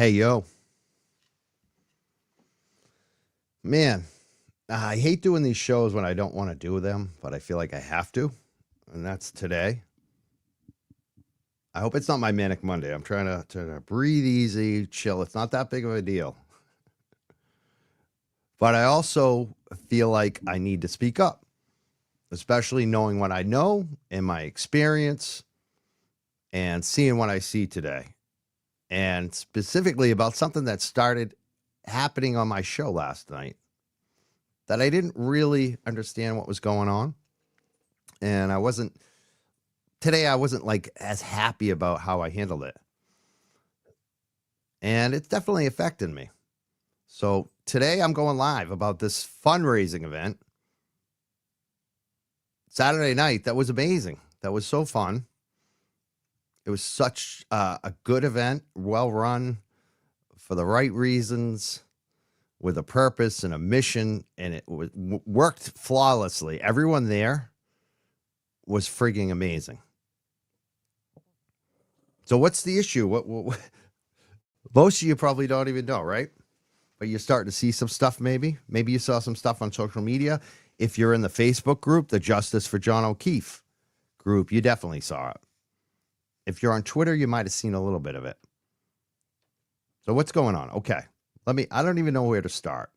Hey, yo, man, I hate doing these shows when I don't want to do them, but I feel like I have to. And that's today. I hope it's not my Manic Monday. I'm trying to breathe easy, chill. It's not that big of a deal. But I also feel like I need to speak up, especially knowing what I know and my experience and seeing what I see today. And specifically about something that started happening on my show last night that I didn't really understand what was going on. And I wasn't like as happy about how I handled it. And it's definitely affected me. So today I'm going live about this fundraising event. Saturday night, that was amazing. That was so fun. It was such a good event, well run, for the right reasons, with a purpose and a mission, and it worked flawlessly. Everyone there was frigging amazing. So what's the issue? What most of you probably don't even know, right? But you're starting to see some stuff maybe. Maybe you saw some stuff on social media. If you're in the Facebook group, the Justice for John O'Keefe group, you definitely saw it. If you're on Twitter, you might have seen a little bit of it. So what's going on? Okay. I don't even know where to start.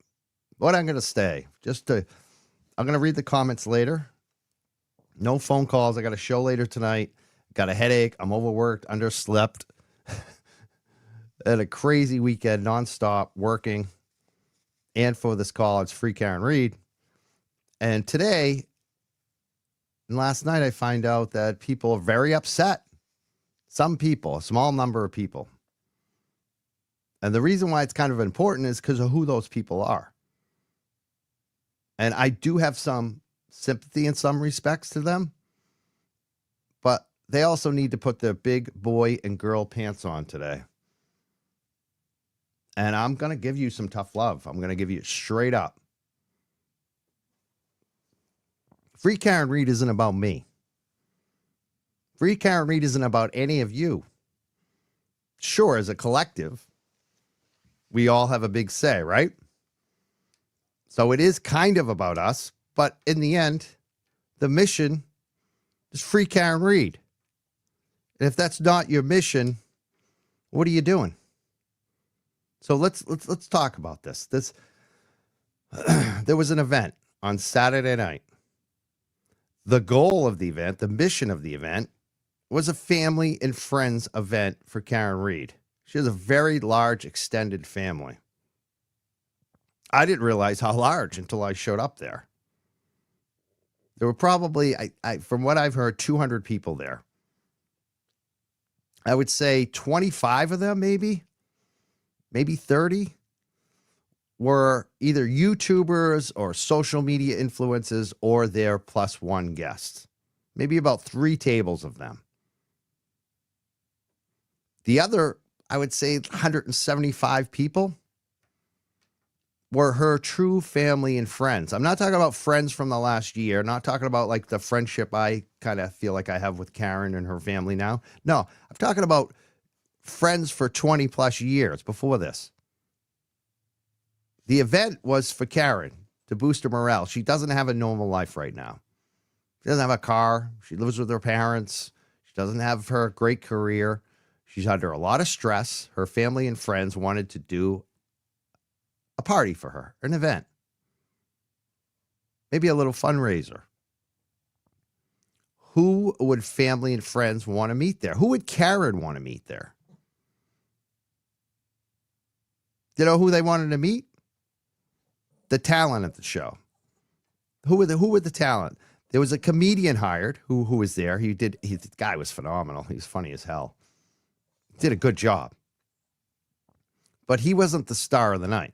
What I'm going to say, I'm going to read the comments later. No phone calls. I got a show later tonight. Got a headache. I'm overworked, underslept. Had a crazy weekend, nonstop working. And for this call, it's free Karen Reed. And today and last night, I find out that people are very upset. Some people, a small number of people. And the reason why it's kind of important is because of who those people are. And I do have some sympathy in some respects to them. But they also need to put their big boy and girl pants on today. And I'm going to give you some tough love. I'm going to give you it straight up. Free Karen Reed isn't about me. Free Karen Reed isn't about any of you. Sure, as a collective, we all have a big say, right? So it is kind of about us, but in the end, the mission is free Karen Reed. And if that's not your mission, what are you doing? So let's talk about this. There was an event on Saturday night. The goal of the event, the mission of the event, was a family and friends event for Karen Reed. She has a very large extended family. I didn't realize how large until I showed up there. There were probably, from what I've heard, 200 people there. I would say 25 of them, maybe 30, were either YouTubers or social media influencers or their plus one guests. Maybe about 3 tables of them. The other, I would say 175 people were her true family and friends. I'm not talking about friends from the last year. Not talking about like the friendship I kind of feel like I have with Karen and her family now. No, I'm talking about friends for 20 plus years before this. The event was for Karen to boost her morale. She doesn't have a normal life right now. She doesn't have a car. She lives with her parents. She doesn't have her great career. She's under a lot of stress. Her family and friends wanted to do a party for her, an event, maybe a little fundraiser. Who would family and friends want to meet there? Who would Karen want to meet there? You know who they wanted to meet? The talent at the show. Who were the talent? There was a comedian hired who was there. The guy was phenomenal. He was funny as hell. Did a good job. But he wasn't the star of the night.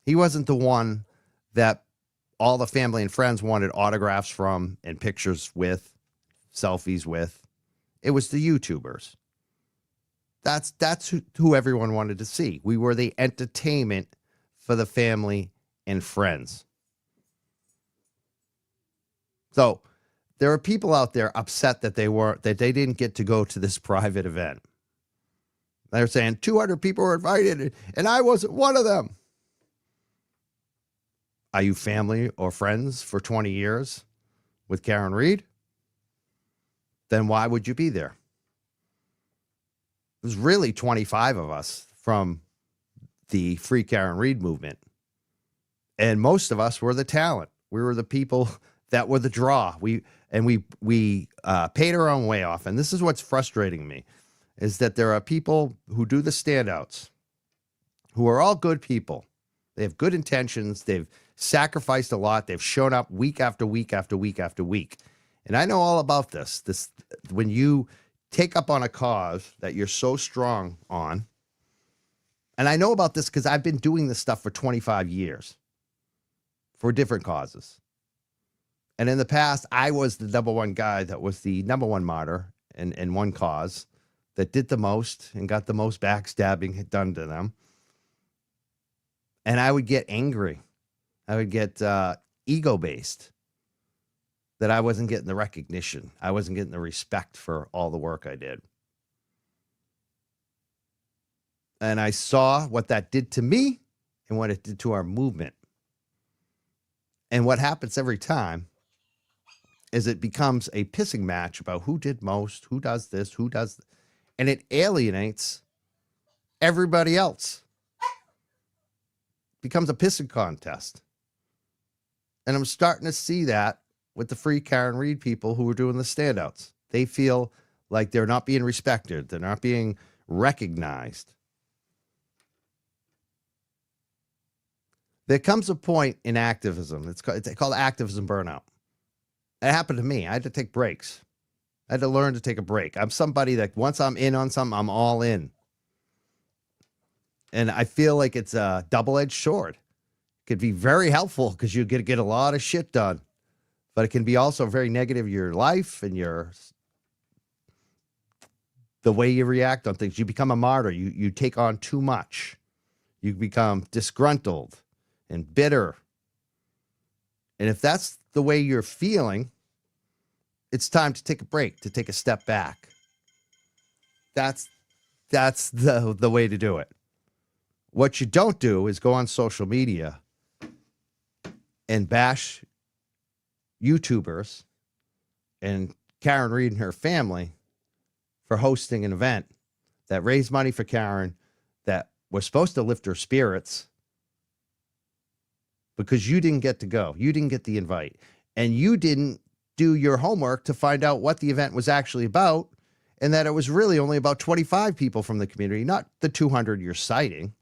He wasn't the one that all the family and friends wanted autographs from and pictures with, selfies with. It was the YouTubers. That's who everyone wanted to see. We were the entertainment for the family and friends. So there are people out there upset that they didn't get to go to this private event. They're saying 200 people were invited and I wasn't one of them. Are you family or friends for 20 years with Karen Reed? Then why would you be there? There's really 25 of us from the Free Karen Reed movement. And most of us were the talent. We were the people that were the draw. We paid our own way off. And this is what's frustrating me, is that there are people who do the standouts, who are all good people. They have good intentions. They've sacrificed a lot. They've shown up week after week after week after week. And I know all about this. When you take up on a cause that you're so strong on, and I know about this because I've been doing this stuff for 25 years for different causes. And in the past, I was the number one guy that was the number one martyr in one cause that did the most and got the most backstabbing done to them. And I would get angry. I would get ego-based that I wasn't getting the recognition. I wasn't getting the respect for all the work I did. And I saw what that did to me and what it did to our movement. And what happens every time is it becomes a pissing match about who did most, who does this, who does, and it alienates everybody else. It becomes a pissing contest. And I'm starting to see that with the Free Karen Reed people who are doing the standouts. They feel like they're not being respected. They're not being recognized. There comes a point in activism. It's called activism burnout. It happened to me. I had to take breaks. I had to learn to take a break. I'm somebody that once I'm in on something, I'm all in. And I feel like it's a double-edged sword. It could be very helpful because you get a lot of shit done. But it can be also very negative in your life and the way you react on things. You become a martyr. You take on too much. You become disgruntled and bitter. And if that's the way you're feeling, it's time to take a break, to take a step back. That's the way to do it. What you don't do is go on social media and bash YouTubers and Karen Reed and her family for hosting an event that raised money for Karen, that was supposed to lift her spirits, because you didn't get to go. You didn't get the invite. And you didn't do your homework to find out what the event was actually about, and that it was really only about 25 people from the community, not the 200 you're citing.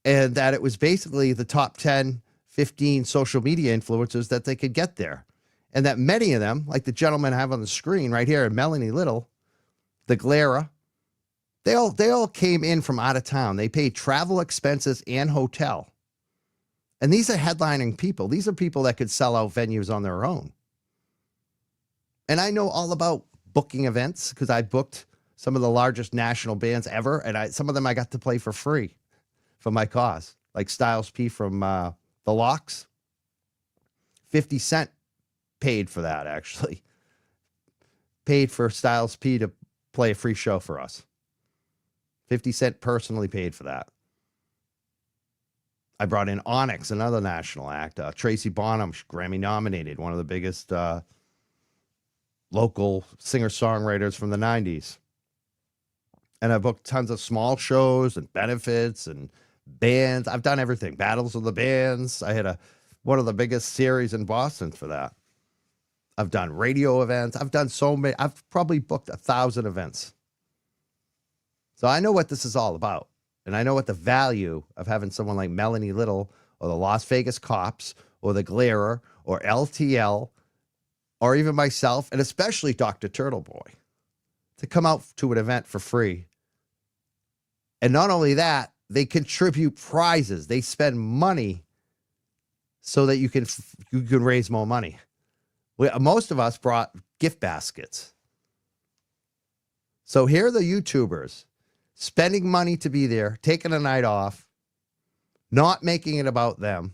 And that it was basically the top 10, 15 social media influencers that they could get there. And that many of them, like the gentleman I have on the screen right here, Melanie Little, the Glera, they all came in from out of town. They paid travel expenses and hotel. And these are headlining people. These are people that could sell out venues on their own. And I know all about booking events because I booked some of the largest national bands ever. And some of them I got to play for free for my cause, like Styles P from The Locks. 50 Cent paid for that, actually. Paid for Styles P to play a free show for us. 50 Cent personally paid for that. I brought in Onyx, another national act. Tracy Bonham, Grammy nominated, one of the biggest local singer-songwriters from the 90s. And I booked tons of small shows and benefits and bands. I've done everything. Battles of the Bands. I had one of the biggest series in Boston for that. I've done radio events. I've done so many. I've probably booked 1,000 events. So I know what this is all about. And I know what the value of having someone like Melanie Little or the Las Vegas Cops or the Glera or LTL or even myself, and especially Dr. Turtleboy, to come out to an event for free. And not only that, they contribute prizes. They spend money so that you can raise more money. Most of us brought gift baskets. So here are the YouTubers spending money to be there, taking a night off, not making it about them,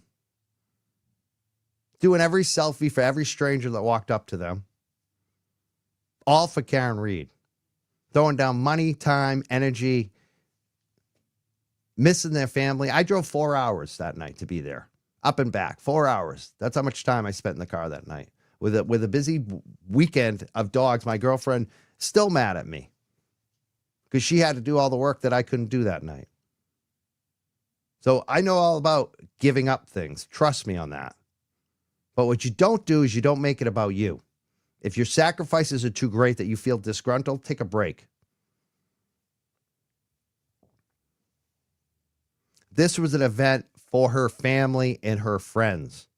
doing every selfie for every stranger that walked up to them, all for Karen Reed. throwing down money, time, energy, missing their family. I drove 4 hours that night to be there, up and back, 4 hours. That's how much time I spent in the car that night. With a busy weekend of dogs, my girlfriend still mad at me because she had to do all the work that I couldn't do that night. So I know all about giving up things. Trust me on that. But what you don't do is you don't make it about you. If your sacrifices are too great that you feel disgruntled, take a break. This was an event for her family and her friends.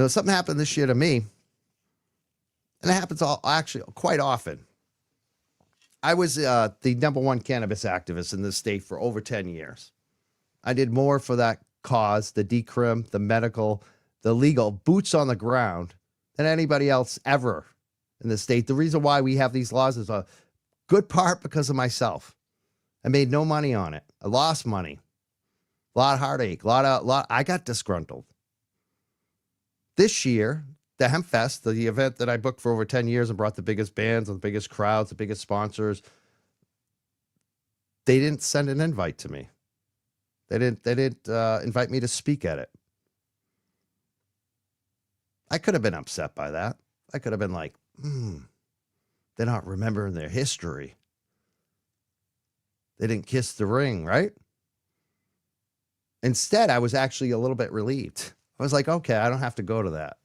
Something happened this year to me, and it happens actually quite often. I was the #1 cannabis activist in this state for over 10 years. I did more for that cause, the decrim, the medical, the legal, boots on the ground, than anybody else ever in the state. The reason why we have these laws is a good part because of myself. I made no money on it. I lost money. A lot of heartache. I got disgruntled. This year, the Hemp Fest, the event that I booked for over 10 years and brought the biggest bands and the biggest crowds, the biggest sponsors, they didn't send an invite to me. They didn't invite me to speak at it. I could have been upset by that. I could have been like, they're not remembering their history. They didn't kiss the ring, right? Instead, I was actually a little bit relieved. I was like, okay, I don't have to go to that.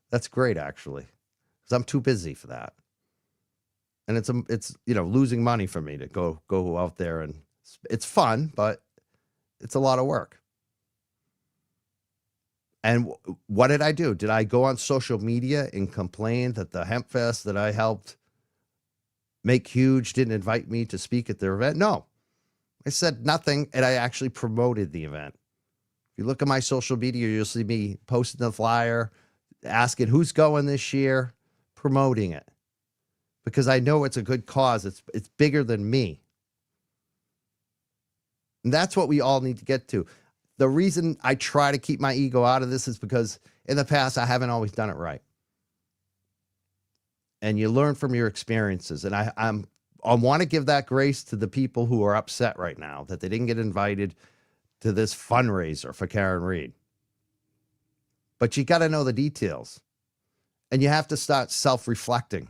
That's great, actually, because I'm too busy for that. And it's losing money for me to go out there, and it's fun, but it's a lot of work. And what did I do? Did I go on social media and complain that the Hemp Fest that I helped make huge didn't invite me to speak at their event? No. I said nothing, and I actually promoted the event. If you look at my social media, you'll see me posting the flyer, asking who's going this year, promoting it. Because I know it's a good cause. It's bigger than me. And that's what we all need to get to. The reason I try to keep my ego out of this is because in the past, I haven't always done it right. And you learn from your experiences. And I want to give that grace to the people who are upset right now that they didn't get invited to this fundraiser for Karen Reed. But you got to know the details. And you have to start self-reflecting.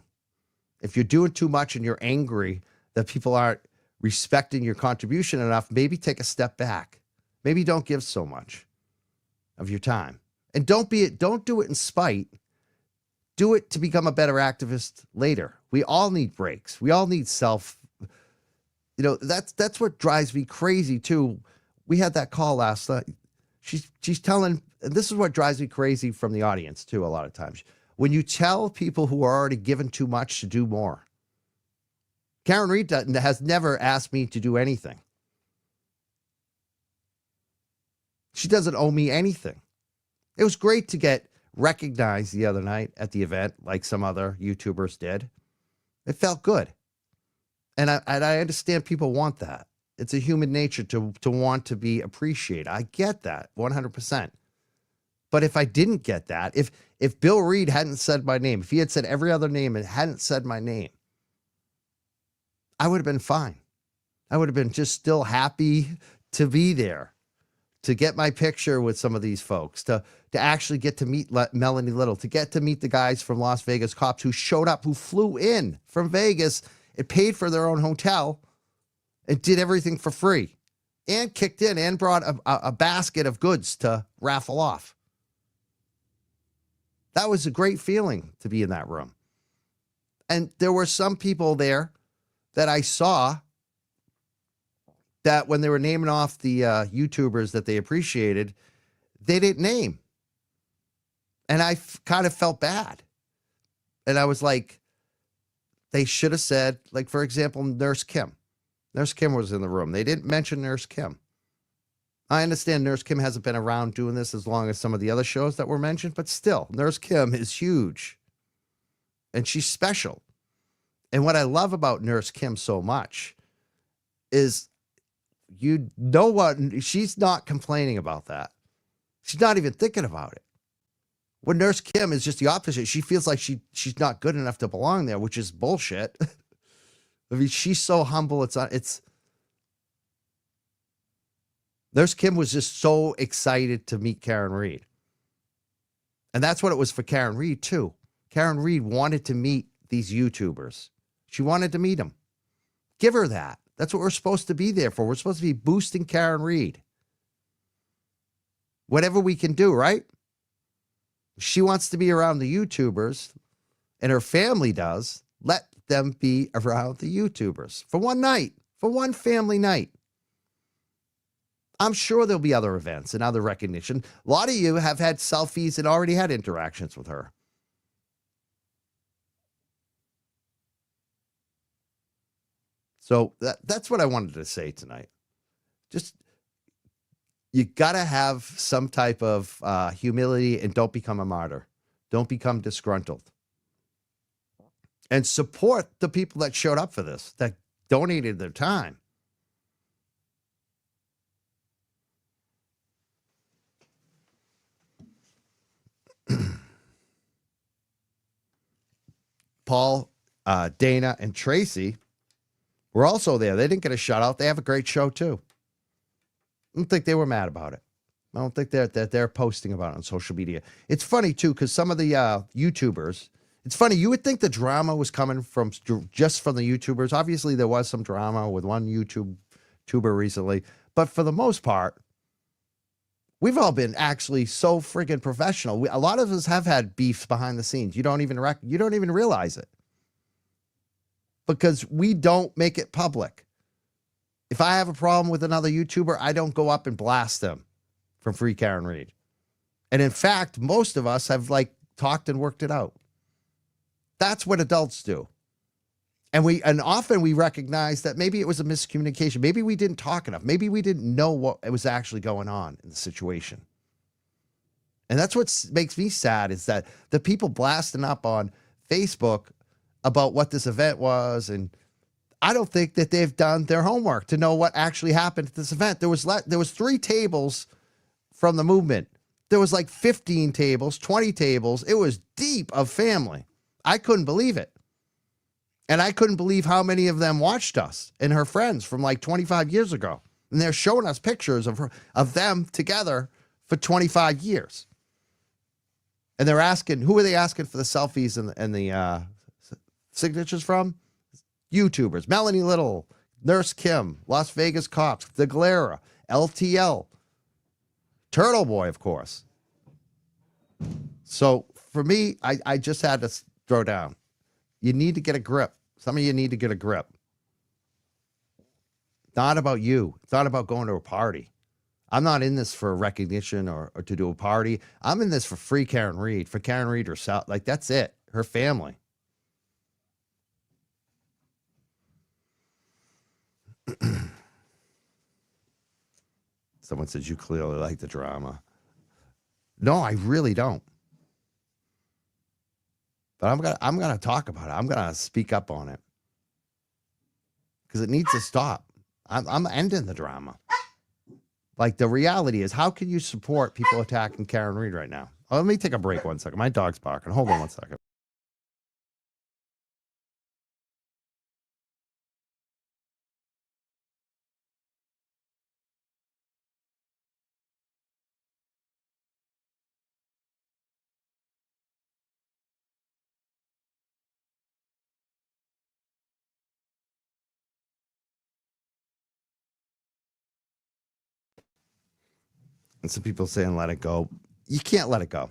If you're doing too much and you're angry that people aren't respecting your contribution enough, maybe take a step back. Maybe don't give so much of your time. And don't do it in spite. Do it to become a better activist later. We all need breaks. We all need that's what drives me crazy too. We had that call last night. She's telling, and this is what drives me crazy from the audience too a lot of times. When you tell people who are already given too much to do more. Karen Reed has never asked me to do anything. She doesn't owe me anything. It was great to get recognized the other night at the event like some other YouTubers did. It felt good. And I understand people want that. It's a human nature to want to be appreciated. I get that 100%. But if I didn't get that, if Bill Reed hadn't said my name, if he had said every other name and hadn't said my name, I would have been fine. I would have been just still happy to be there, to get my picture with some of these folks, to actually get to meet Melanie Little, to get to meet the guys from Las Vegas cops who showed up, who flew in from Vegas and paid for their own hotel and did everything for free and kicked in and brought a basket of goods to raffle off. That was a great feeling to be in that room. And there were some people there that I saw that when they were naming off the YouTubers that they appreciated, they didn't name. And I kind of felt bad. And I was like, they should have said, like, for example, Nurse Kim. Nurse Kim was in the room. They didn't mention Nurse Kim. I understand Nurse Kim hasn't been around doing this as long as some of the other shows that were mentioned, but still, Nurse Kim is huge. And she's special. And what I love about Nurse Kim so much is, you know what, she's not complaining about that. She's not even thinking about it. When Nurse Kim is just the opposite. She feels like she's not good enough to belong there, which is bullshit. I mean, she's so humble. It's Nurse Kim was just so excited to meet Karen Read. And that's what it was for Karen Read, too. Karen Read wanted to meet these YouTubers. She wanted to meet them. Give her that. That's what we're supposed to be there for. We're supposed to be boosting Karen Read. Whatever we can do, right? She wants to be around the YouTubers, and her family does. Let them be around the YouTubers for one night, for one family night. I'm sure there'll be other events and other recognition. A lot of you have had selfies and already had interactions with her. So that's what I wanted to say tonight. Just, you got to have some type of humility and don't become a martyr. Don't become disgruntled. And support the people that showed up for this, that donated their time. Paul, Dana, and Tracy were also there. They didn't get a shout out. They have a great show too. I don't think they were mad about it. I don't think they're posting about it on social media. It's funny too, because some of the YouTubers, it's funny, you would think the drama was coming from just from the YouTubers. Obviously, there was some drama with one YouTuber recently, but for the most part, we've all been actually so friggin' professional. A lot of us have had beefs behind the scenes. You don't even realize it, because we don't make it public. If I have a problem with another YouTuber, I don't go up and blast them from Free Karen Read. And in fact, most of us have talked and worked it out. That's what adults do. And often we recognize that maybe it was a miscommunication. Maybe we didn't talk enough. Maybe we didn't know what was actually going on in the situation. And that's what makes me sad, is that the people blasting up on Facebook about what this event was, and I don't think that they've done their homework to know what actually happened at this event. There was 3 tables from the movement. There was 15 tables, 20 tables. It was deep of family. I couldn't believe it. And I couldn't believe how many of them watched us and her friends from 25 years ago. And they're showing us pictures of them together for 25 years. And they're asking, who are they asking for the selfies and the signatures from? YouTubers. Melanie Little, Nurse Kim, Las Vegas Cops, The Galera, LTL, Turtle Boy, of course. So for me, I just had to throw down. You need to get a grip. Some of you need to get a grip. Not about you. It's not about going to a party. I'm not in this for recognition or to do a party. I'm in this for Free Karen Read, for Karen Read herself. That's it. Her family. Someone says you clearly like the drama. No, I really don't. But I'm gonna talk about it. I'm gonna speak up on it, because it needs to stop. I'm ending the drama. The reality is, how can you support people attacking Karen Read right now? Oh, let me take a break 1 second. My dog's barking. Hold on 1 second. And some people saying, let it go. You can't let it go.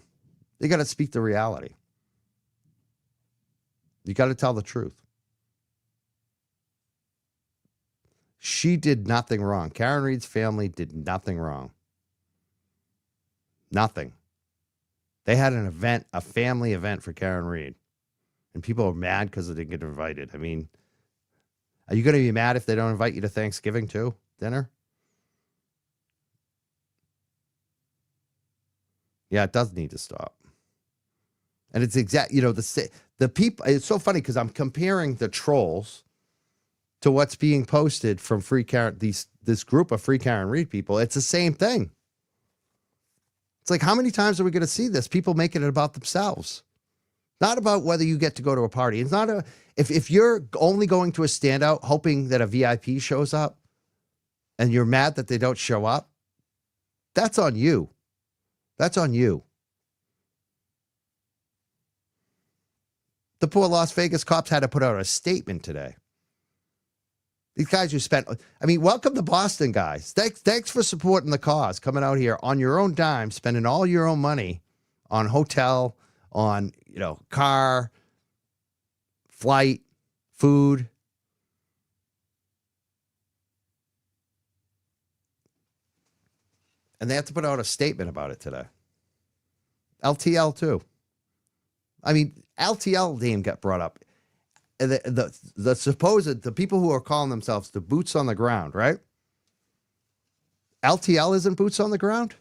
You got to speak the reality. You got to tell the truth. She did nothing wrong. Karen Read's family did nothing wrong. Nothing. They had an event, a family event for Karen Read. And people are mad because they didn't get invited. I mean, are you going to be mad if they don't invite you to Thanksgiving too? Dinner? Yeah, it does need to stop. And it's the people, it's so funny because I'm comparing the trolls to what's being posted from Free Karen, this group of Free Karen Read people. It's the same thing. It's like, how many times are we going to see this? People making it about themselves. Not about whether you get to go to a party. It's not if you're only going to a standout hoping that a VIP shows up and you're mad that they don't show up, that's on you. That's on you. The poor Las Vegas cops had to put out a statement today. These guys who spent, welcome to Boston, guys. Thanks for supporting the cause, coming out here on your own dime, spending all your own money on hotel, on, car, flight, food. And they have to put out a statement about it today. LTL too. LTL name got brought up. The supposed, the people who are calling themselves the boots on the ground, right? LTL isn't boots on the ground.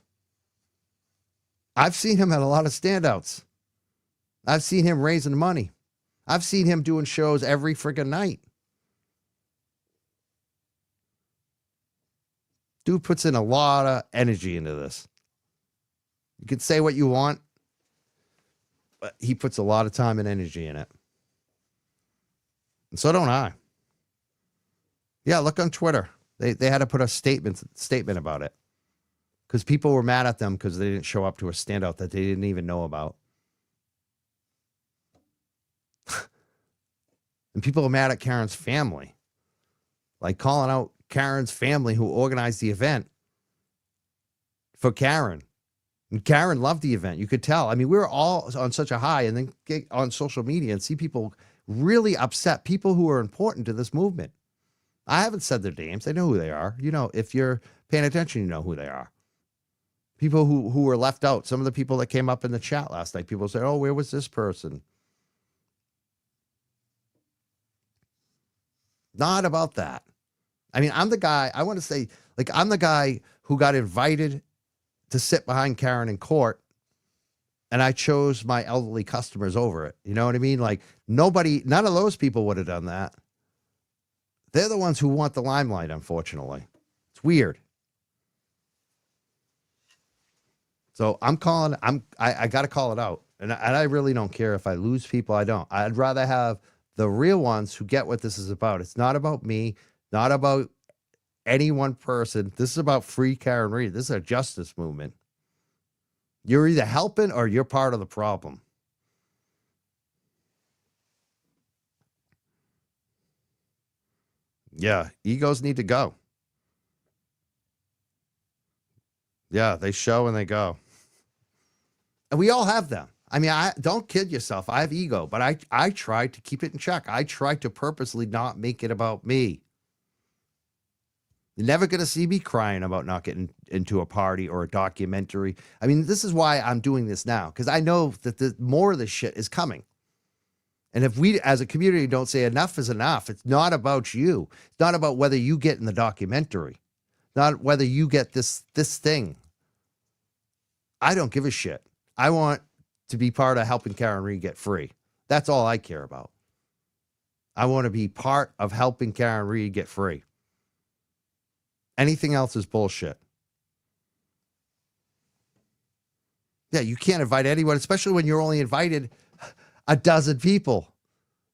I've seen him at a lot of standouts. I've seen him raising money. I've seen him doing shows every friggin' night. Dude puts in a lot of energy into this. You can say what you want, but he puts a lot of time and energy in it. And so don't I. Yeah, look on Twitter. They had to put a statement about it. Because people were mad at them because they didn't show up to a standout that they didn't even know about. And people are mad at Karen's family. Like calling out Karen's family who organized the event for Karen. And Karen loved the event. You could tell. We were all on such a high, and then get on social media and see people really upset, people who are important to this movement. I haven't said their names. I know who they are. If you're paying attention, you know who they are. People who were left out. Some of the people that came up in the chat last night, people said, oh, where was this person? Not about that. I'm the guy, I want to say, I'm the guy who got invited to sit behind Karen in court, and I chose my elderly customers over it. You know what I mean? None of those people would have done that. They're the ones who want the limelight, unfortunately. It's weird. So I got to call it out. And I really don't care if I lose people. I don't. I'd rather have the real ones who get what this is about. It's not about me, not about any one person. This is about free Karen Read. This is a justice movement. You're either helping or you're part of the problem. Yeah, egos need to go. Yeah, they show and they go. And we all have them. I don't kid yourself. I have ego, but I try to keep it in check. I try to purposely not make it about me. You're never going to see me crying about not getting into a party or a documentary. This is why I'm doing this now, because I know that more of this shit is coming. And if we as a community don't say enough is enough, it's not about you. It's not about whether you get in the documentary, not whether you get this thing. I don't give a shit. I want to be part of helping Karen Read get free. That's all I care about. I want to be part of helping Karen Read get free. Anything else is bullshit. Yeah, you can't invite anyone, especially when you're only invited a dozen people.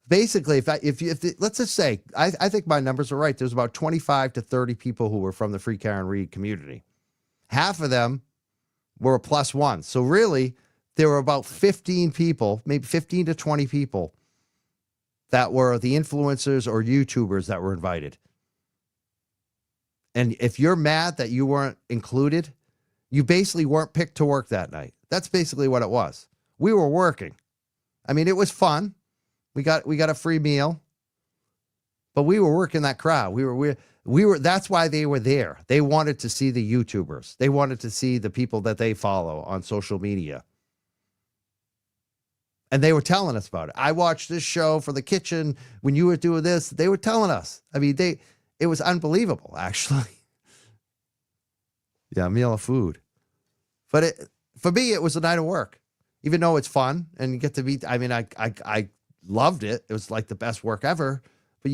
Basically, let's just say, I think my numbers are right. There's about 25 to 30 people who were from the Free Karen Read community. Half of them were a +1. So really, there were about 15 people, maybe 15 to 20 people that were the influencers or YouTubers that were invited. And if you're mad that you weren't included, you basically weren't picked to work that night. That's basically what it was. We were working. It was fun. We got a free meal, but we were working that crowd. We were. That's why they were there. They wanted to see the YouTubers. They wanted to see the people that they follow on social media. And they were telling us about it. I watched this show for the kitchen when you were doing this. They were telling us. It was unbelievable, actually. Yeah, a meal of food. But for me, it was a night of work. Even though it's fun and you get to meet, I loved it. It was like the best work ever. But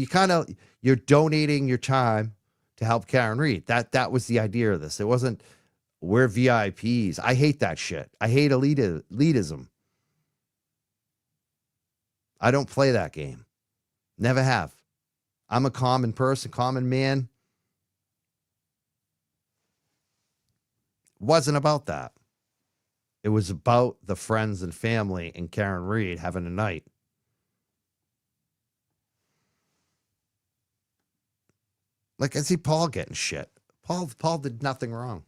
you're donating your time to help Karen Read. That was the idea of this. It wasn't we're VIPs. I hate that shit. I hate elitism. I don't play that game. Never have. I'm a common person, common man. It wasn't about that. It was about the friends and family and Karen Reed having a night. Like, I see Paul getting shit. Paul did nothing wrong.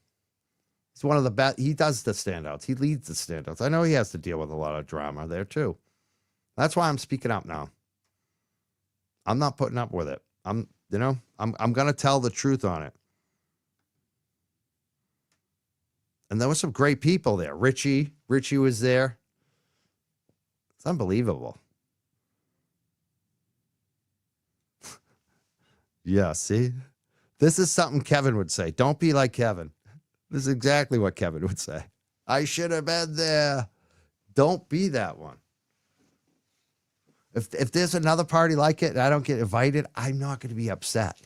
He's one of the best. He does the standouts. He leads the standouts. I know he has to deal with a lot of drama there too. That's why I'm speaking up now. I'm not putting up with it. I'm going to tell the truth on it. And there were some great people there. Richie was there. It's unbelievable. Yeah, see? This is something Kevin would say. Don't be like Kevin. This is exactly what Kevin would say. I should have been there. Don't be that one. If there's another party like it and I don't get invited, I'm not going to be upset.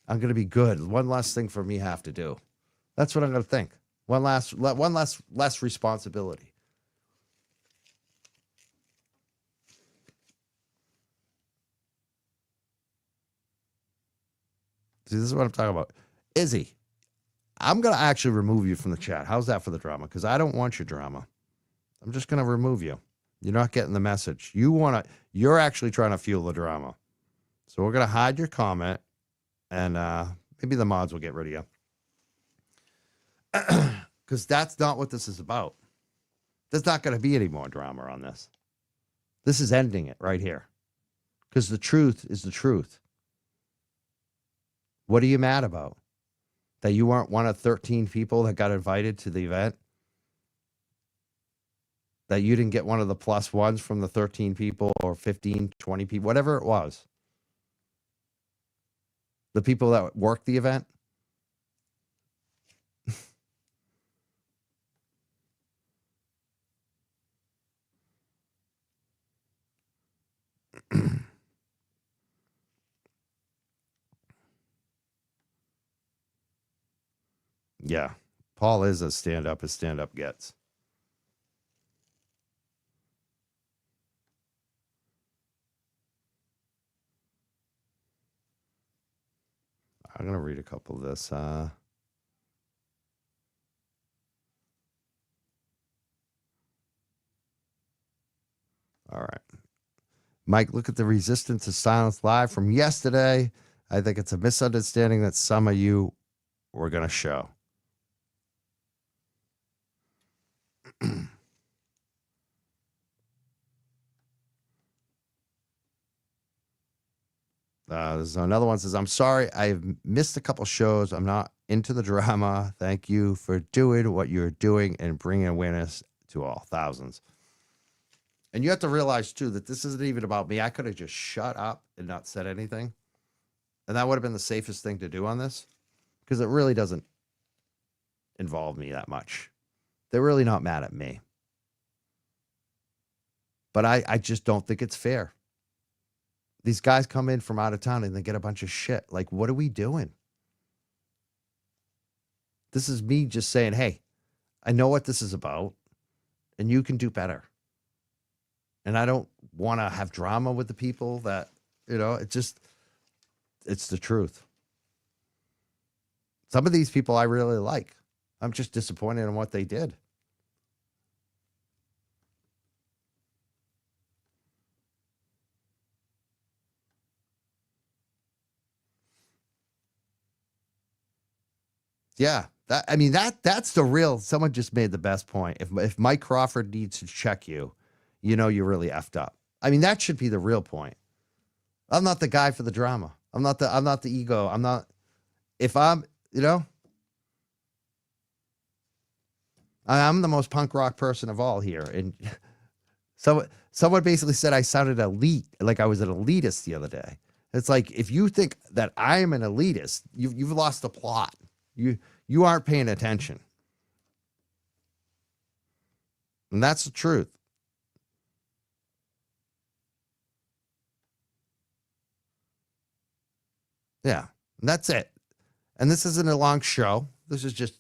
I'm going to be good. One less thing for me to have to do. That's what I'm going to think. One less responsibility. See, this is what I'm talking about. Izzy, I'm going to actually remove you from the chat. How's that for the drama? Because I don't want your drama. I'm just going to remove you. You're not getting the message. You're actually trying to fuel the drama. So we're going to hide your comment, and maybe the mods will get rid of you. Because that's not what this is about. There's not going to be any more drama on this. This is ending it right here. Because the truth is the truth. What are you mad about? That you weren't one of 13 people that got invited to the event? That you didn't get one of the plus ones from the 13 people or 15, 20 people, whatever it was. The people that worked the event? Yeah. Paul is as stand-up as stand-up gets. I'm going to read a couple of this. All right. Mike, look at the resistance to silence live from yesterday. I think it's a misunderstanding that some of you were going to show. There's another one that says, I'm sorry, I've missed a couple shows. I'm not into the drama. Thank you for doing what you're doing and bringing awareness to all thousands. And you have to realize, too, that this isn't even about me. I could have just shut up and not said anything. And that would have been the safest thing to do on this, because it really doesn't involve me that much. They're really not mad at me. But I just don't think it's fair. These guys come in from out of town and they get a bunch of shit. Like, what are we doing? This is me just saying, hey, I know what this is about, and you can do better. And I don't want to have drama with the people that, it's the truth. Some of these people I really like. I'm just disappointed in what they did. Yeah, that's the real. Someone just made the best point. If Mike Crawford needs to check you, you're really effed up. I mean, that should be the real point. I'm not the guy for the drama. I'm not the ego. I'm not. If I'm, I'm the most punk rock person of all here, and someone basically said I sounded elite, like I was an elitist the other day. It's like, if you think that I am an elitist, you've lost the plot. You aren't paying attention. And that's the truth. Yeah, and that's it. And this isn't a long show. This is just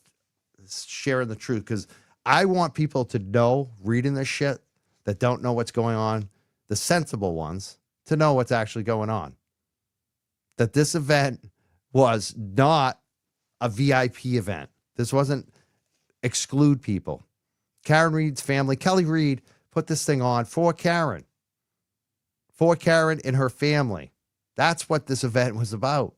sharing the truth, because I want people to know, reading this shit, that don't know what's going on, the sensible ones, to know what's actually going on. That this event was not a VIP event. This wasn't exclude people. Karen Reed's family, Kelly Reed, put this thing on for Karen and her family. That's what this event was about.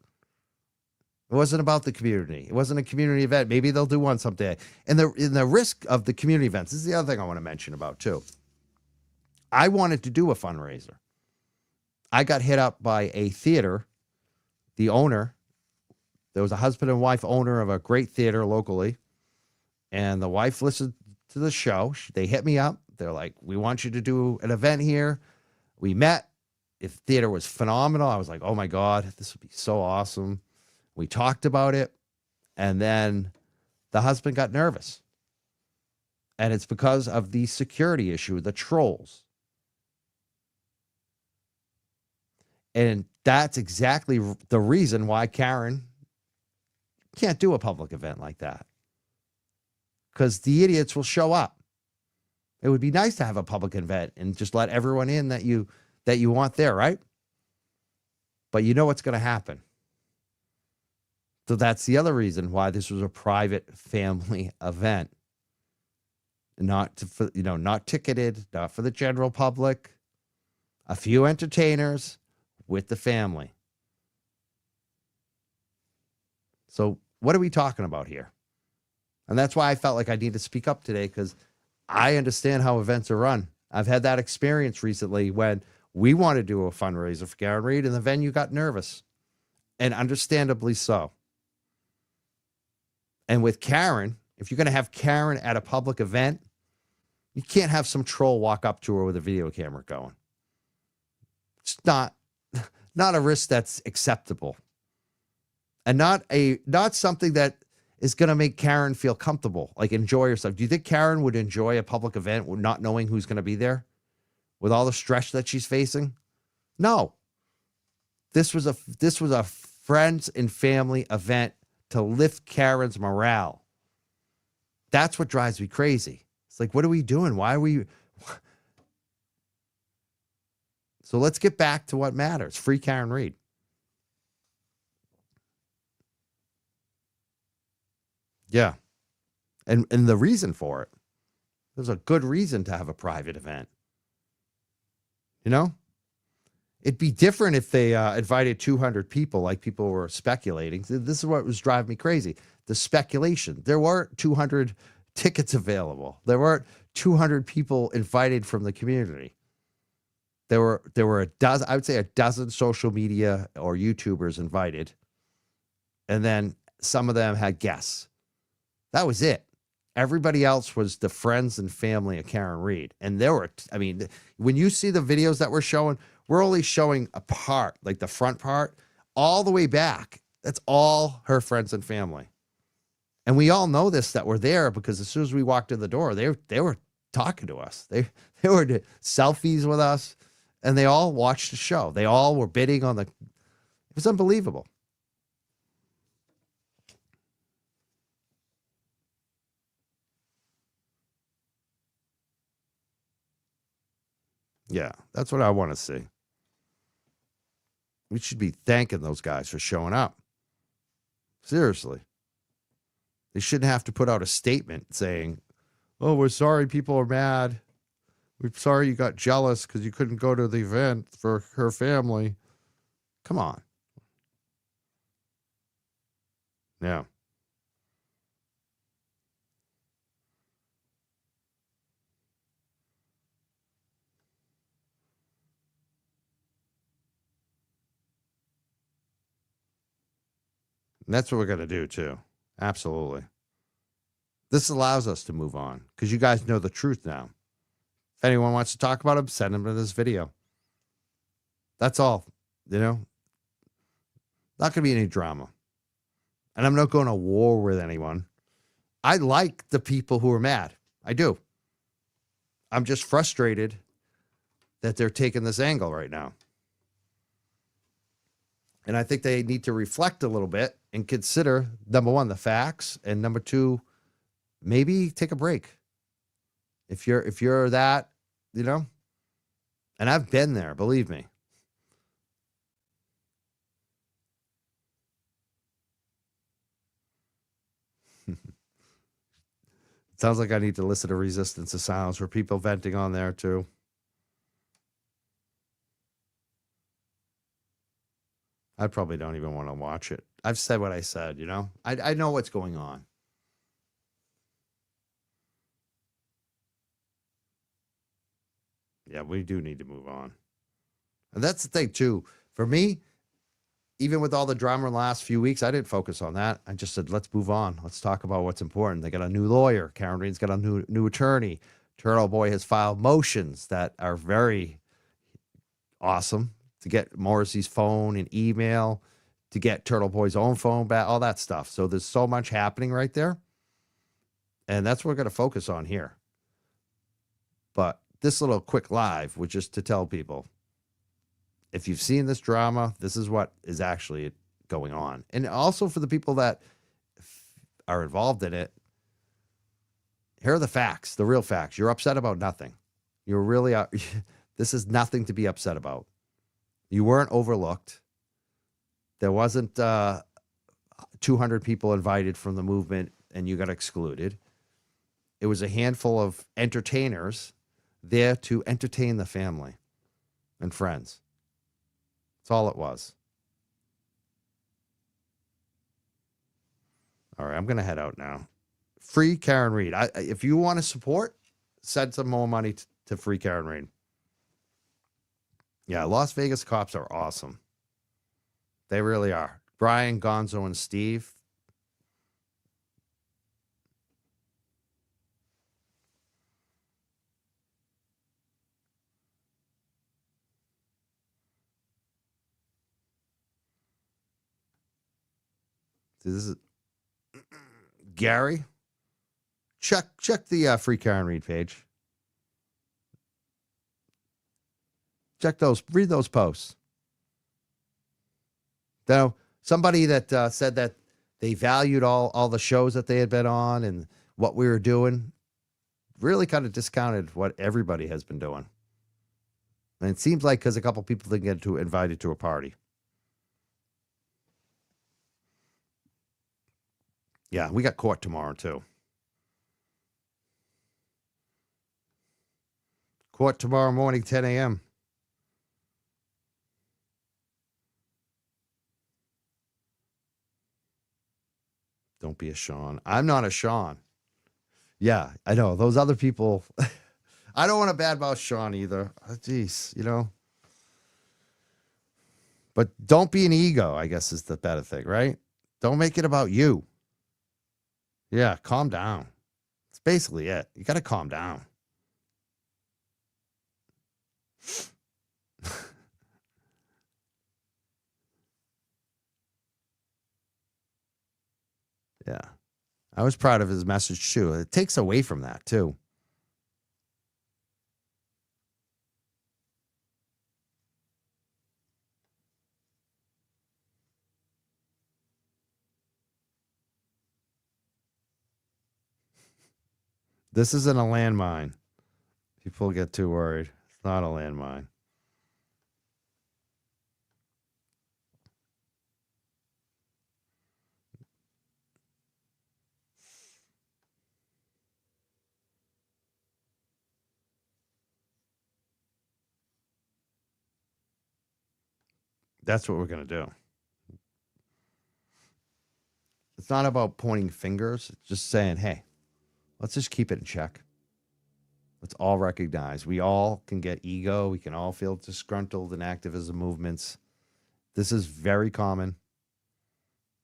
It wasn't about the community. It wasn't a community event. Maybe they'll do one someday. And the risk of the community events, this is the other thing I want to mention about too. I wanted to do a fundraiser. I got hit up by a theater, the owner. There was a husband and wife owner of a great theater locally. And the wife listened to the show. They hit me up. They're like, we want you to do an event here. We met. If theater was phenomenal, I was like, oh my God, this would be so awesome. We talked about it. And then the husband got nervous. And it's because of the security issue, the trolls. And that's exactly the reason why Karen can't do a public event like that. Because the idiots will show up. It would be nice to have a public event and just let everyone in that you want there, right? But you know what's going to happen. So that's the other reason why this was a private family event. Not ticketed, not for the general public. A few entertainers with the family. So what are we talking about here? And that's why I felt like I need to speak up today, because I understand how events are run. I've had that experience recently when we wanted to do a fundraiser for Karen Reed and the venue got nervous, and understandably so. And with Karen, if you're going to have Karen at a public event, you can't have some troll walk up to her with a video camera going. It's not a risk that's acceptable. And not something that is going to make Karen feel comfortable, like enjoy herself. Do you think Karen would enjoy a public event not knowing who's going to be there with all the stress that she's facing? No. This was a friends and family event to lift Karen's morale. That's what drives me crazy. It's like, what are we doing? Why are we? So let's get back to what matters. Free Karen Reed. Yeah. And the reason for it, there's a good reason to have a private event. You know? It'd be different if they invited 200 people like people were speculating. This is what was driving me crazy. The speculation. There weren't 200 tickets available. There weren't 200 people invited from the community. There were a dozen, I would say a dozen social media or YouTubers invited. And then some of them had guests. That was it. Everybody else was the friends and family of Karen Reed. And when you see the videos that we're showing, we're only showing a part, like the front part, all the way back. That's all her friends and family. And we all know this, that we're there, because as soon as we walked in the door, they were talking to us. They were doing selfies with us, and they all watched the show. They all were bidding on it was unbelievable. Yeah, that's what I want to see. We should be thanking those guys for showing up. Seriously. They shouldn't have to put out a statement saying, oh, we're sorry people are mad. We're sorry you got jealous because you couldn't go to the event for her family. Come on. Yeah. And that's what we're going to do too. Absolutely. This allows us to move on because you guys know the truth now. If anyone wants to talk about it, send them to this video. That's all. Not going to be any drama. And I'm not going to war with anyone. I like the people who are mad. I do. I'm just frustrated that they're taking this angle right now. And I think they need to reflect a little bit and consider, number one, the facts, and number two, maybe take a break. If you're that, and I've been there, believe me. It sounds like I need to listen to Resistance of Silence for people venting on there too. I probably don't even want to watch it. I've said what I said, I know what's going on. Yeah, we do need to move on. And that's the thing too. For me, even with all the drama in the last few weeks, I didn't focus on that. I just said, let's move on. Let's talk about what's important. They got a new lawyer. Karen Reed's got a new attorney. Turtle Boy has filed motions that are very awesome to get Morrissey's phone and email, to get Turtle Boy's own phone back, all that stuff. So there's so much happening right there. And that's what we're going to focus on here. But this little quick live was just to tell people, if you've seen this drama, this is what is actually going on. And also for the people that are involved in it, here are the facts, the real facts. You're upset about nothing. You're really, this is nothing to be upset about. You weren't overlooked. There wasn't 200 people invited from the movement and you got excluded. It was a handful of entertainers there to entertain the family and friends. That's all it was. All right, I'm going to head out now. Free Karen Reed. If you want to support, send some more money to Free Karen Reed. Yeah, Las Vegas cops are awesome. They really are. Brian, Gonzo, and Steve. This is Gary. Check the Free Karen Reed page. Read those posts. Now, somebody that said that they valued all the shows that they had been on and what we were doing really kind of discounted what everybody has been doing. And it seems like because a couple people didn't get invited to a party. Yeah, we got court tomorrow, too. Court tomorrow morning, 10 a.m. Don't be a Sean. I'm not a Sean. Yeah, I know. Those other people, I don't want to badmouth Sean either. Jeez, But don't be an ego, I guess is the better thing, right? Don't make it about you. Yeah, calm down. It's basically it. You got to calm down. Yeah. I was proud of his message too. It takes away from that too. This isn't a landmine. People get too worried. It's not a landmine. That's what we're going to do. It's not about pointing fingers. It's just saying, hey, let's just keep it in check. Let's all recognize we all can get ego. We can all feel disgruntled in activism movements. This is very common.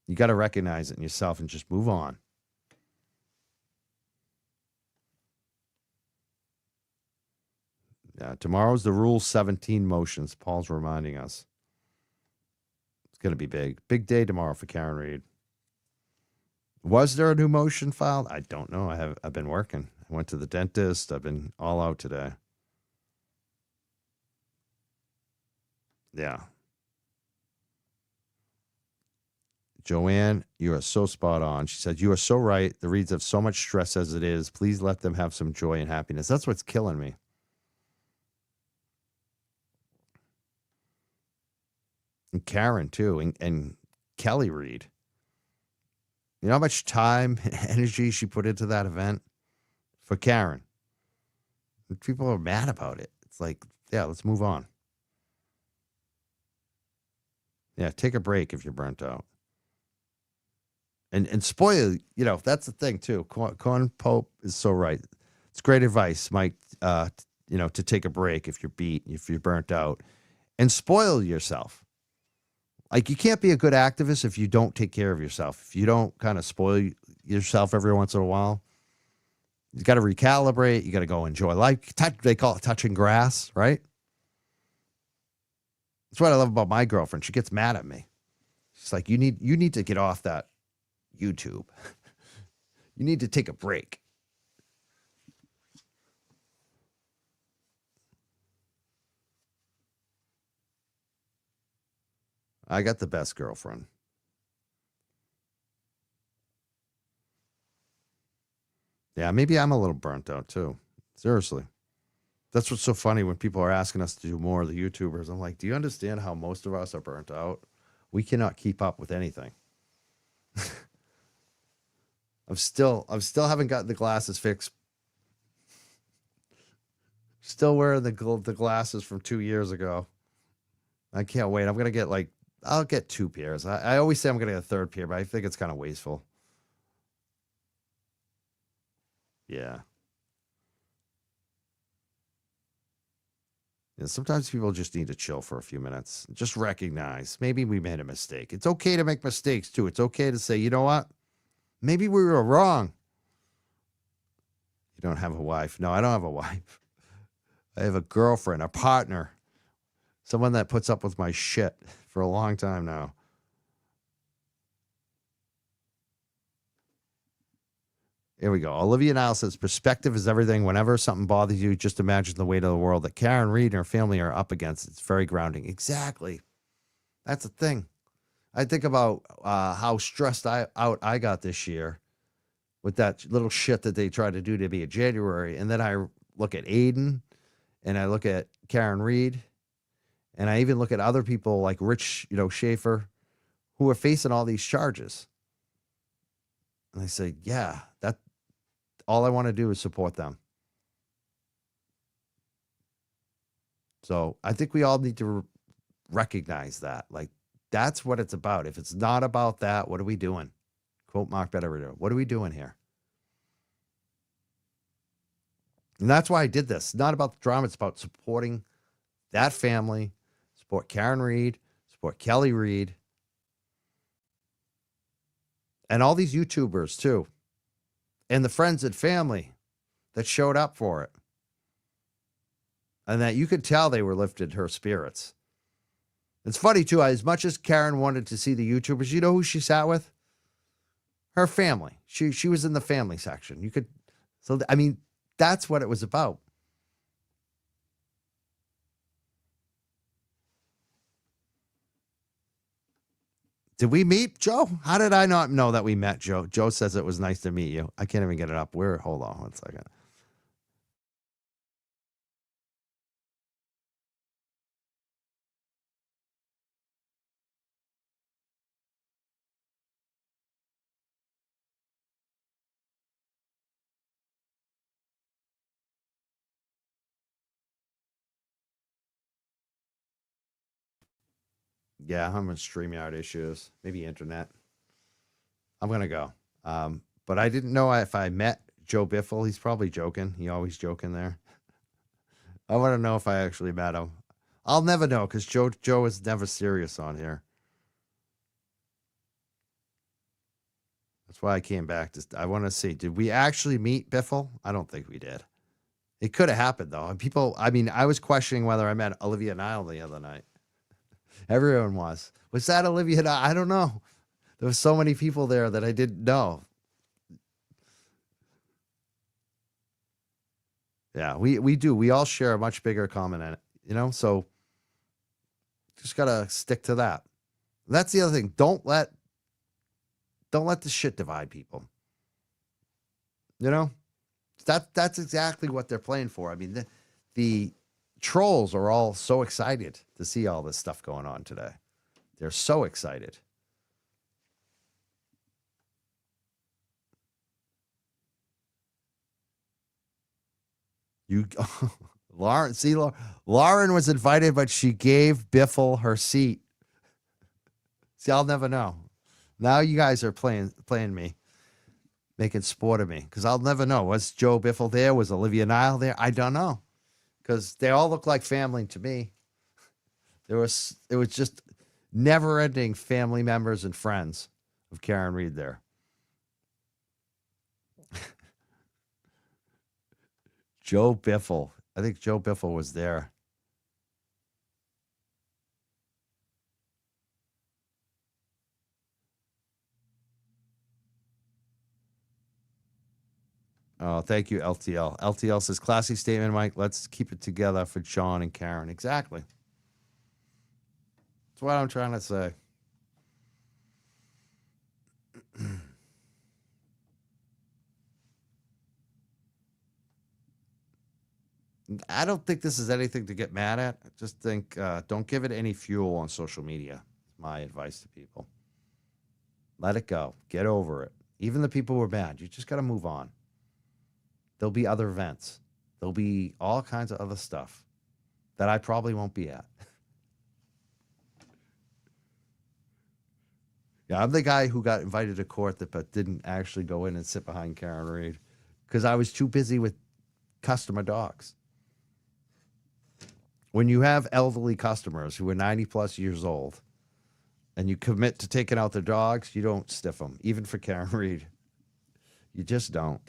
You got to recognize it in yourself and just move on. Yeah, tomorrow's the Rule 17 motions. Paul's reminding us. It's going to be big. Big day tomorrow for Karen Reed. Was there a new motion filed? I don't know. I've been working. I went to the dentist. I've been all out today. Yeah. Joanne, you are so spot on. She said, you are so right. The Reeds have so much stress as it is. Please let them have some joy and happiness. That's what's killing me. And Karen, too, and Kelly Reed. You know how much time and energy she put into that event for Karen? And people are mad about it. It's like, yeah, let's move on. Yeah, take a break if you're burnt out. And spoil, that's the thing, too. Corn Pope is so right. It's great advice, Mike, to take a break if you're beat, if you're burnt out. And spoil yourself. Like, you can't be a good activist if you don't take care of yourself. If you don't kind of spoil yourself every once in a while, you got to recalibrate. You got to go enjoy life. They call it touching grass, right? That's what I love about my girlfriend. She gets mad at me. She's like, you need to get off that YouTube. You need to take a break. I got the best girlfriend. Yeah, maybe I'm a little burnt out too. Seriously. That's what's so funny when people are asking us to do more of the YouTubers. I'm like, do you understand how most of us are burnt out? We cannot keep up with anything. I'm still haven't gotten the glasses fixed. Still wearing the glasses from 2 years ago. I can't wait. I'm going to get I'll get 2 pairs. I always say I'm going to get a third pair, but I think it's kind of wasteful. Yeah. Yeah. Sometimes people just need to chill for a few minutes. Just recognize maybe we made a mistake. It's okay to make mistakes too. It's okay to say, you know what? Maybe we were wrong. You don't have a wife. No, I don't have a wife. I have a girlfriend, a partner, someone that puts up with my shit for a long time now. Here we go. Olivia Nile says, perspective is everything. Whenever something bothers you, just imagine the weight of the world that Karen Reed and her family are up against. It's very grounding. Exactly. That's the thing. I think about how stressed out I got this year with that little shit that they tried to do to me in January. And then I look at Aiden and I look at Karen Reed and I even look at other people like Rich, Schaefer, who are facing all these charges. And I say, yeah, that all I want to do is support them. So I think we all need to recognize that. Like, that's what it's about. If it's not about that, what are we doing? Quote Mark Betteridge. What are we doing here? And that's why I did this. It's not about the drama. It's about supporting that family, support Karen Reed, support Kelly Reed, and all these YouTubers too, and the friends and family that showed up for it. And that you could tell they were lifted her spirits. It's funny too, as much as Karen wanted to see the YouTubers, you know who she sat with? Her family. She was in the family section. That's what it was about. Did we meet, Joe? How did I not know that we met, Joe? Joe says it was nice to meet you. I can't even get it up. Hold on 1 second. Yeah, I'm on StreamYard issues, maybe internet. I'm going to go. But I didn't know if I met Joe Biffle. He's probably joking. He always joking there. I want to know if I actually met him. I'll never know because Joe is never serious on here. That's why I came back. I want to see, did we actually meet Biffle? I don't think we did. It could have happened, though. And I was questioning whether I met Olivia Nile the other night. Everyone was. Was that Olivia Nile? I don't know. There were so many people there that I didn't know. Yeah, we do. We all share a much bigger common, so just got to stick to that. That's the other thing. Don't let Don't let this shit divide people. You know, that's exactly what they're playing for. I mean, the trolls are all so excited to see all this stuff going on today. They're so excited. You, Lauren, see, Lauren was invited, but she gave Biffle her seat. See, I'll never know. Now you guys are playing me, making sport of me, because I'll never know. Was Joe Biffle there? Was Olivia Nile there? I don't know, because they all look like family to me. It was just never-ending family members and friends of Karen Reed there. Joe Biffle. I think Joe Biffle was there. Oh, thank you, LTL. LTL says, classy statement, Mike. Let's keep it together for John and Karen. Exactly. That's what I'm trying to say. I don't think this is anything to get mad at. I just think don't give it any fuel on social media. My advice to people. Let it go. Get over it. Even the people who are mad, you just got to move on. There'll be other events. There'll be all kinds of other stuff that I probably won't be at. Yeah, I'm the guy who got invited to court but didn't actually go in and sit behind Karen Reed because I was too busy with customer dogs. When you have elderly customers who are 90 plus years old and you commit to taking out their dogs, you don't stiff them, even for Karen Reed. You just don't.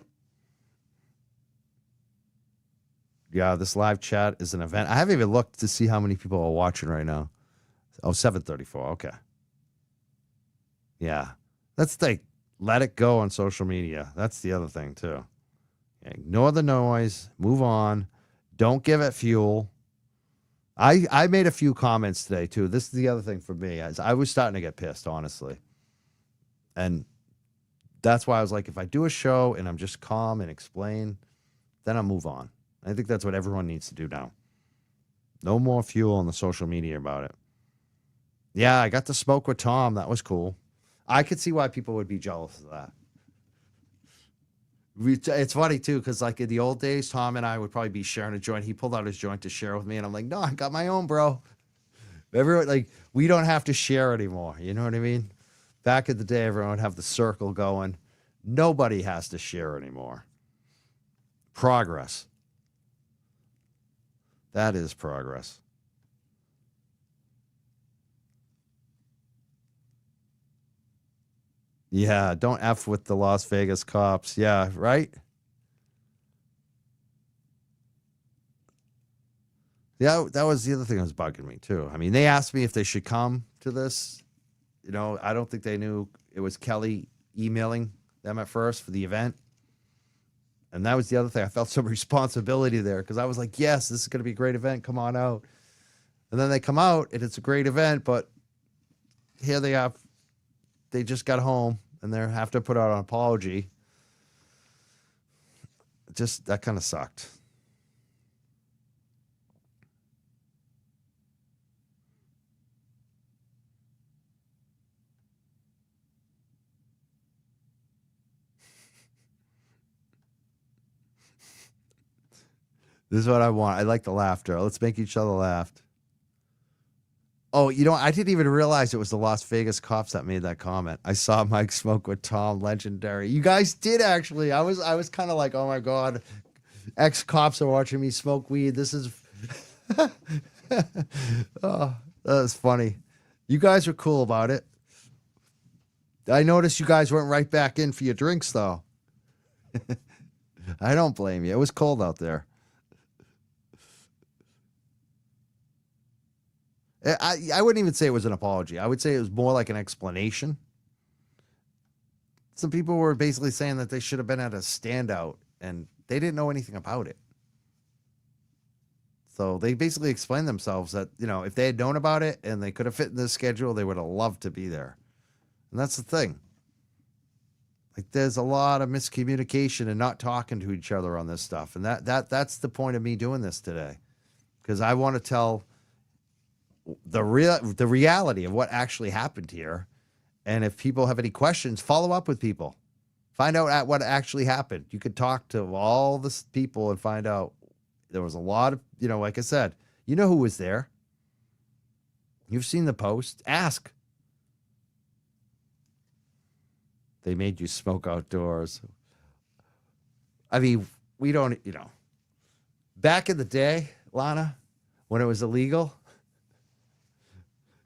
Yeah, this live chat is an event. I haven't even looked to see how many people are watching right now. Oh, 734. Okay. Yeah. That's the let it go on social media. That's the other thing, too. Yeah, ignore the noise. Move on. Don't give it fuel. I made a few comments today, too. This is the other thing for me. I was starting to get pissed, honestly. And that's why I was like, if I do a show and I'm just calm and explain, then I'll move on. I think that's what everyone needs to do now. No more fuel on the social media about it. Yeah, I got to smoke with Tom. That was cool. I could see why people would be jealous of that. It's funny, too, because like in the old days, Tom and I would probably be sharing a joint. He pulled out his joint to share with me, and I'm like, no, I got my own, bro. Everyone, like, we don't have to share anymore. You know what I mean? Back in the day, everyone would have the circle going. Nobody has to share anymore. Progress. That is progress. Yeah, don't F with the Las Vegas cops. Yeah, right? Yeah, that was the other thing that was bugging me, too. I mean, they asked me if they should come to this. You know, I don't think they knew it was Kelly emailing them at first for the event. And that was the other thing. I felt some responsibility there because I was like, yes, this is going to be a great event. Come on out. And then they come out and it's a great event, but here they are. They just got home and they have to put out an apology. Just that kind of sucked. This is what I want. I like the laughter. Let's make each other laugh. Oh, you know, I didn't even realize it was the Las Vegas cops that made that comment. I saw Mike smoke with Tom, legendary. You guys did actually. I was kind of like, oh my God, ex-cops are watching me smoke weed. This is oh, that was funny. You guys were cool about it. I noticed you guys went right back in for your drinks though. I don't blame you. It was cold out there. I wouldn't even say it was an apology. I would say it was more like an explanation. Some people were basically saying that they should have been at a standout and they didn't know anything about it. So they basically explained themselves that, you know, if they had known about it and they could have fit in the schedule, they would have loved to be there. And that's the thing. Like there's a lot of miscommunication and not talking to each other on this stuff. And that's the point of me doing this today. Because I want to tell the reality of what actually happened here. And if people have any questions, follow up with people. Find out what actually happened. You could talk to all the people and find out there was a lot of, like I said, you know who was there. You've seen the post. Ask. They made you smoke outdoors. I mean, we don't, back in the day, Lana, when it was illegal,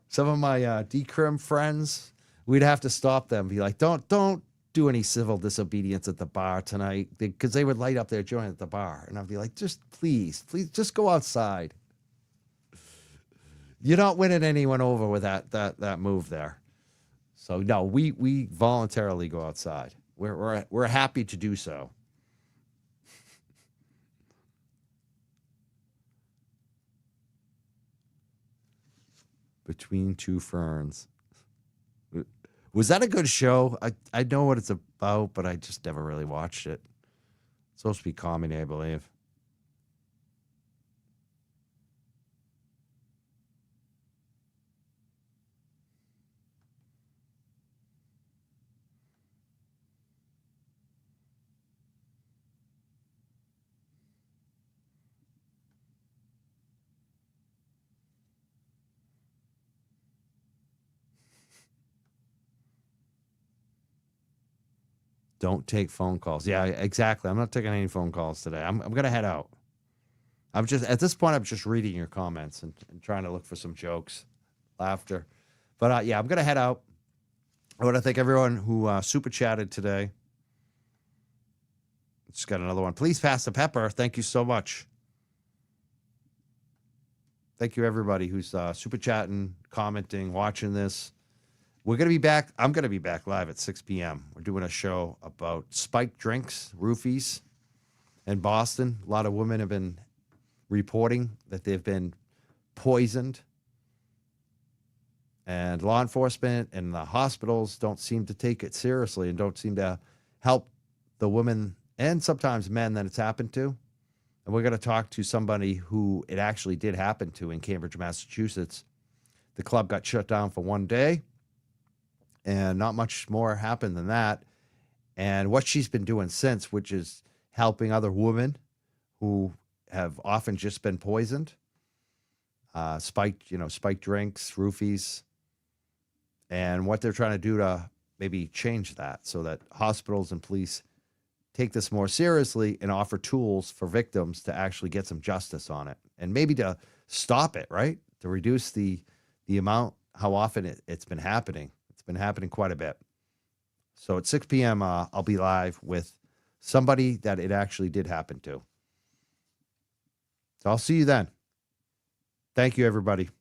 some of my decrim friends, we'd have to stop them, be like, don't do any civil disobedience at the bar tonight, because they would light up their joint at the bar. And I'd be like, just please, just go outside. You're not winning anyone over with that move there. So no, we voluntarily go outside. We're happy to do so. Between Two Ferns. Was that a good show? I know what it's about, but I just never really watched it. It's supposed to be comedy, I believe. Don't take phone calls. Yeah, exactly. I'm not taking any phone calls today. I'm going to head out. I'm just, at this point, I'm just reading your comments and trying to look for some jokes, laughter. But yeah, I'm going to head out. I want to thank everyone who super chatted today. Just got another one. Please pass the pepper. Thank you so much. Thank you, everybody who's super chatting, commenting, watching this. We're going to be back. I'm going to be back live at 6 p.m. We're doing a show about spiked drinks, roofies in Boston. A lot of women have been reporting that they've been poisoned. And law enforcement and the hospitals don't seem to take it seriously and don't seem to help the women and sometimes men that it's happened to. And we're going to talk to somebody who it actually did happen to in Cambridge, Massachusetts. The club got shut down for one day. And not much more happened than that. And what she's been doing since, which is helping other women who have often just been poisoned, spiked drinks, roofies, and what they're trying to do to maybe change that so that hospitals and police take this more seriously and offer tools for victims to actually get some justice on it and maybe to stop it, right? To reduce the amount, how often it's been happening. Been happening quite a bit. So at 6 p.m., I'll be live with somebody that it actually did happen to. So I'll see you then. Thank you, everybody.